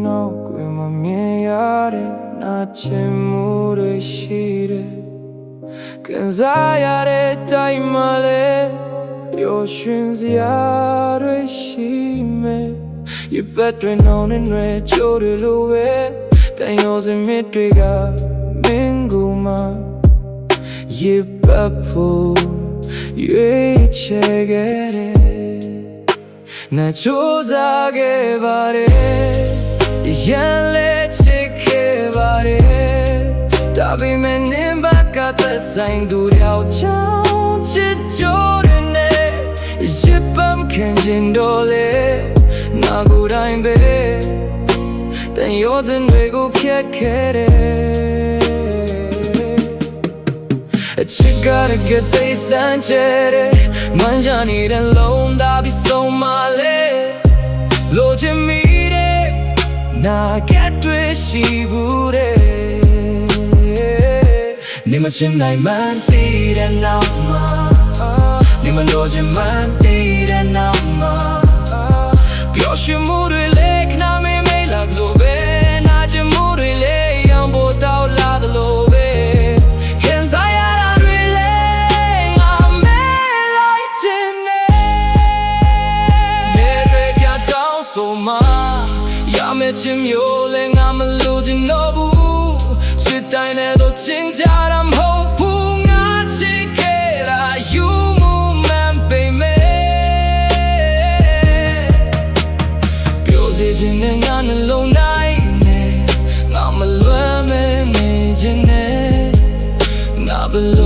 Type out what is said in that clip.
နောက်ကွယ်မှာမြင်ရတဲ့နာကျင်မှုတွေရှိတယ်ခံစားရတဲ့တိုင်းမှာလေပျော်ရွှင်စရာတွေရှိမယ်ရပတ်တွေနှောင်းနေကြိုးတွေလိုပဲတန်ရောစမြစ်တွေကမင်းကိုမှရပတ်ဖို့ရွေးချယ်ခဲ့တယ်နာချိုးစားခဲ့ပါတယ်ရန်လက်ချစ်ခဲ့ပါတယ်ဒါပေမဲ့နင်းဘက်ကသက်ဆိုင်သူတယောက်ချောင်းချစ်ကြတဲ့နဲ့ရပတ်ခံချင်တော့လေနာကိုယ်တိုင်ပဲတန်ရောစင်တွေကိုဖြတ်ခဲ့တယ်အချစ်ကတကယ်သိစမ်းချဲတယ်မန်းရနေတဲ့လုံးသားပြီးဆုံးမလဲလိုချင်မိတဲ့နာကတွေရှိဘူးတဲ့နေမချင်နိုင်မှန်းသိတဲ့နောက်မှာနေမလိုချင်မှန်းသိတဲ့နောက်မှာပျော်ရွှင်မှုတွေလေခဏမေးမေးလာလို့ပဲနာကျင်မှုတွေလေရောင်ဖို့တောက်လာတယ်လို့ပဲခံစားရတာတွေလေငါမဲလိုက်ချင်နေနေတွေကြတောင်းဆိုမှရမယ့်ချင်မျိုးလေငါမလို့ချင်တော့ဘူးချစ်တိုင်းနဲ့တော့ချင်ကြတာမဟုတ်ဘူးငါချစ်ခဲ့တာ you movement baby ပြောစီချင်တဲ့ငါနှလုံးတိုင်းနဲ့ငါမလွမ်းမဲနေချင်နဲ့ငါဘယ်လို